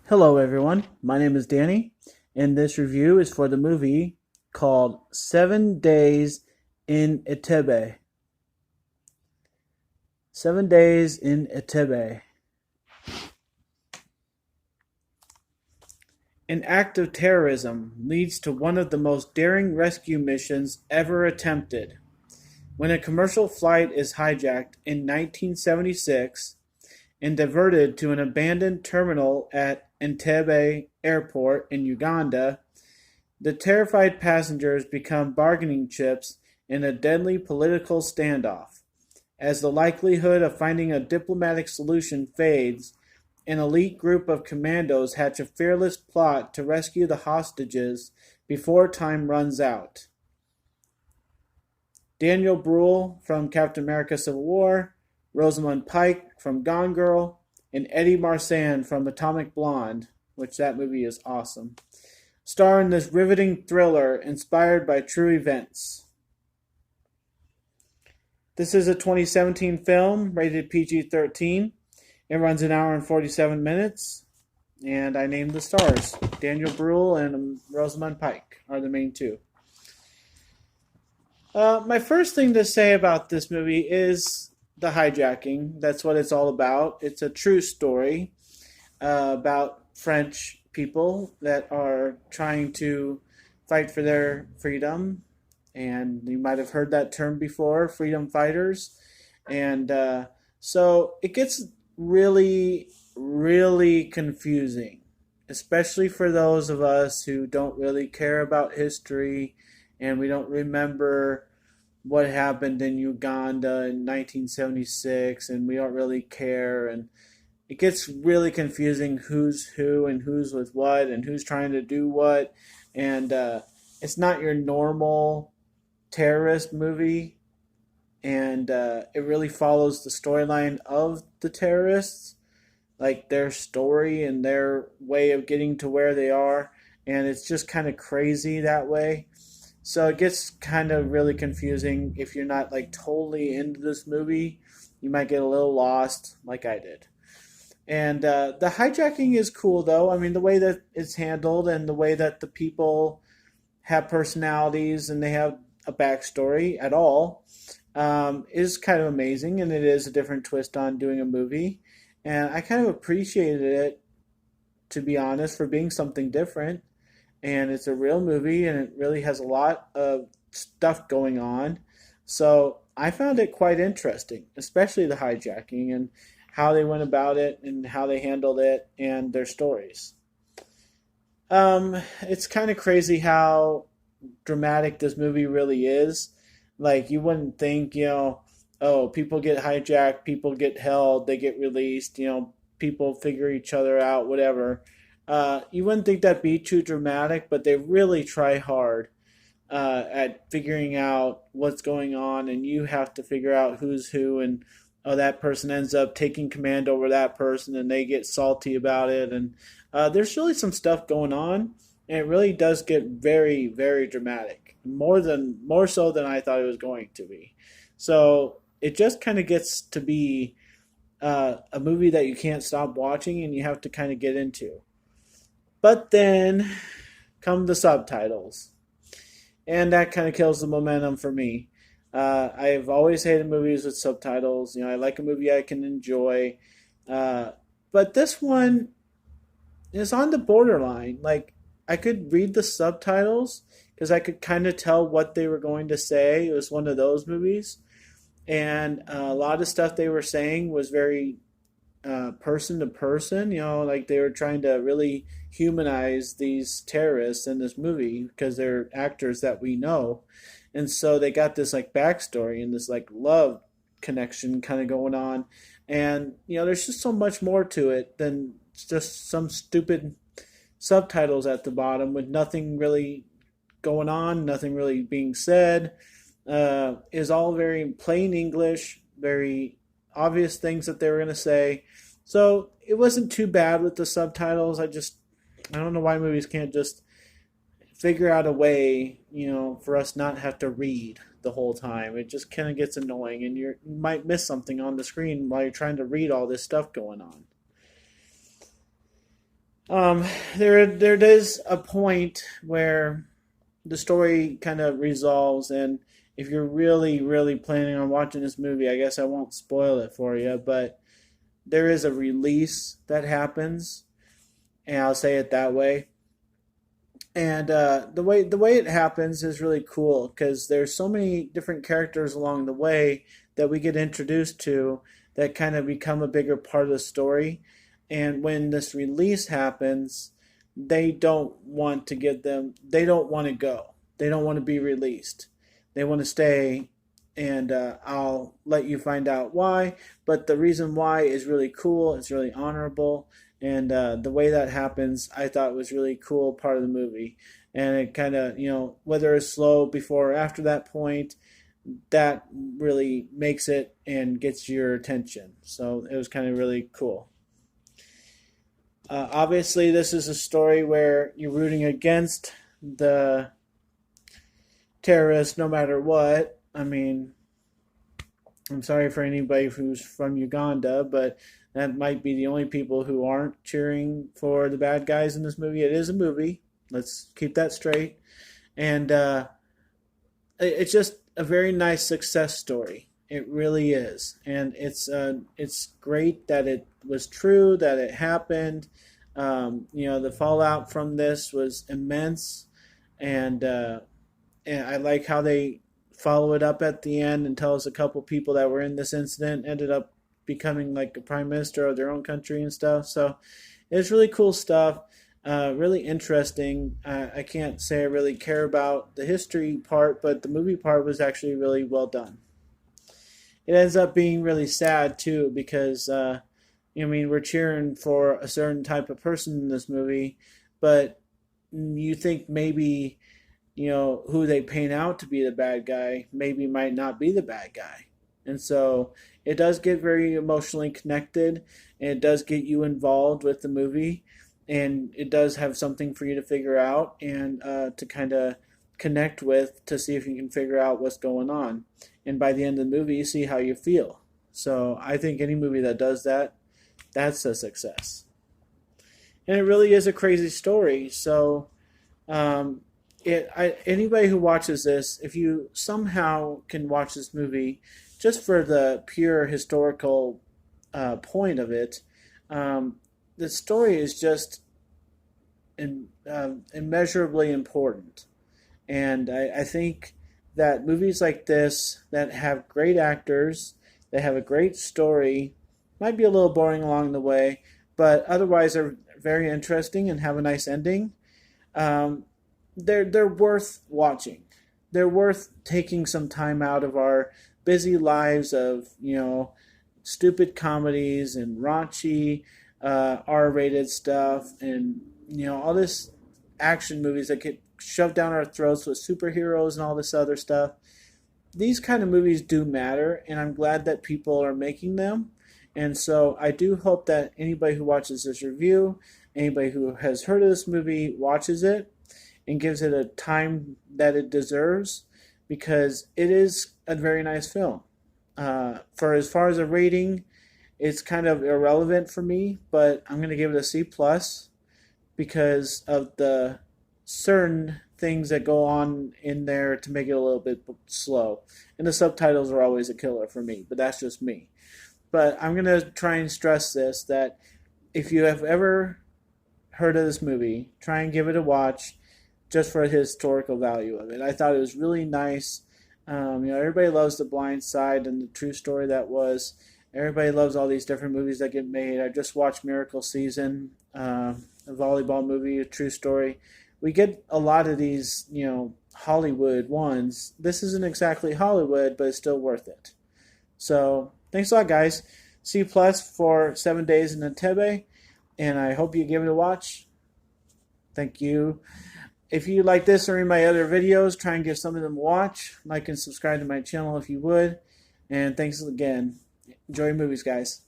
Hello, everyone. My name is Danny, and this review is for the movie called 7 Days in Entebbe. 7 Days in Entebbe. An act of terrorism leads to one of the most daring rescue missions ever attempted. When a commercial flight is hijacked in 1976 and diverted to an abandoned terminal at Entebbe Airport in Uganda, the terrified passengers become bargaining chips in a deadly political standoff. As the likelihood of finding a diplomatic solution fades, an elite group of commandos hatch a fearless plot to rescue the hostages before time runs out. Daniel Bruhl from Captain America Civil War, Rosamund Pike from Gone Girl, and Eddie Marsan from Atomic Blonde, which that movie is awesome, star in this riveting thriller inspired by true events. This is a 2017 film rated PG-13. It runs an hour and 47 minutes, and I named the stars. Daniel Bruhl and Rosamund Pike are the main two. My first thing to say about this movie is the hijacking. That's what it's all about. It's a true story about French people that are trying to fight for their freedom. And you might have heard that term before, freedom fighters. And so it gets really, really confusing, especially for those of us who don't really care about history and we don't remember what happened in Uganda in 1976 and we don't really care, and it gets really confusing who's who and who's with what and who's trying to do what, and it's not your normal terrorist movie, and it really follows the storyline of the terrorists, like their story and their way of getting to where they are, and it's just kind of crazy that way. So it gets kind of really confusing if you're not like totally into this movie. You might get a little lost, like I did. And the hijacking is cool, though. I mean, the way that it's handled and the way that the people have personalities and they have a backstory at all is kind of amazing. And it is a different twist on doing a movie. And I kind of appreciated it, to be honest, for being something different. And it's a real movie and it really has a lot of stuff going on. So I found it quite interesting, especially the hijacking and how they went about it and how they handled it and their stories. It's kind of crazy how dramatic this movie really is. Like, you wouldn't think, oh, people get hijacked, people get held, they get released, people figure each other out, whatever. You wouldn't think that'd be too dramatic, but they really try hard at figuring out what's going on, and you have to figure out who's who, and oh, that person ends up taking command over that person, and they get salty about it, and there's really some stuff going on, and it really does get very, very dramatic, more so than I thought it was going to be. So it just kind of gets to be a movie that you can't stop watching, and you have to kind of get into. But then come the subtitles, and that kind of kills the momentum for me. I've always hated movies with subtitles. I like a movie I can enjoy, uh, but this one is on the borderline. Like, I could read the subtitles because I could kind of tell what they were going to say. It was one of those movies, and a lot of stuff they were saying was very person to person. Like they were trying to really humanize these terrorists in this movie because they're actors that we know, and so they got this like backstory and this like love connection kind of going on, and there's just so much more to it than just some stupid subtitles at the bottom with nothing really going on, nothing really being said. Is all very plain English, very obvious things that they were going to say. So it wasn't too bad with the subtitles. I don't know why movies can't just figure out a way, for us not have to read the whole time. It just kind of gets annoying, and you might miss something on the screen while you're trying to read all this stuff going on. Um, there is a point where the story kind of resolves, and if you're really planning on watching this movie, I guess I won't spoil it for you, but there is a release that happens, and I'll say it that way. And the way it happens is really cool because there's so many different characters along the way that we get introduced to that kind of become a bigger part of the story. And when this release happens, they don't want to give them. They don't want to go. They don't want to be released. They want to stay. And I'll let you find out why. But the reason why is really cool. It's really honorable, and the way that happens I thought was really cool part of the movie. And it kind of, whether it's slow before or after that point, that really makes it and gets your attention, so it was kind of really cool. Obviously this is a story where you're rooting against the terrorists no matter what. I mean, I'm sorry for anybody who's from Uganda, but that might be the only people who aren't cheering for the bad guys in this movie. It is a movie. Let's keep that straight. And it's just a very nice success story. It really is, and it's great that it was true, that it happened. The fallout from this was immense, and and I like how they follow it up at the end and tell us a couple people that were in this incident ended up becoming like a prime minister of their own country and stuff. So it's really cool stuff. Really interesting. I can't say I really care about the history part, but the movie part was actually really well done. It ends up being really sad too because I mean, we're cheering for a certain type of person in this movie, but you think maybe, who they paint out to be the bad guy maybe might not be the bad guy. And so it does get very emotionally connected, and it does get you involved with the movie, and it does have something for you to figure out and to kind of connect with to see if you can figure out what's going on. And by the end of the movie, you see how you feel. So I think any movie that does that, that's a success. And it really is a crazy story. So um, anybody who watches this, if you somehow can watch this movie just for the pure historical point of it, um, the story is just immeasurably important. And I think that movies like this that have great actors, that have a great story, might be a little boring along the way, but otherwise are very interesting and have a nice ending. Um, they're worth watching. They're worth taking some time out of our busy lives of stupid comedies and raunchy R-rated stuff, and all this action movies that get shoved down our throats with superheroes and all this other stuff. These kind of movies do matter, and I'm glad that people are making them. And so I do hope that anybody who watches this review, anybody who has heard of this movie, watches it and gives it a time that it deserves, because it is a very nice film. For as far as a rating, it's kind of irrelevant for me, but I'm going to give it a C plus because of the certain things that go on in there to make it a little bit slow. And the subtitles are always a killer for me, but that's just me. But I'm going to try and stress this, that if you have ever heard of this movie, try and give it a watch just for the historical value of it. I thought it was really nice. Everybody loves The Blind Side and the true story that was. Everybody loves all these different movies that get made. I just watched Miracle Season, a volleyball movie, a true story. We get a lot of these, Hollywood ones. This isn't exactly Hollywood, but it's still worth it. So thanks a lot, guys. C plus for 7 Days in Entebbe, and I hope you give it a watch. Thank you. If you like this or any of my other videos, try and give some of them a watch. Like and subscribe to my channel if you would. And thanks again. Enjoy your movies, guys.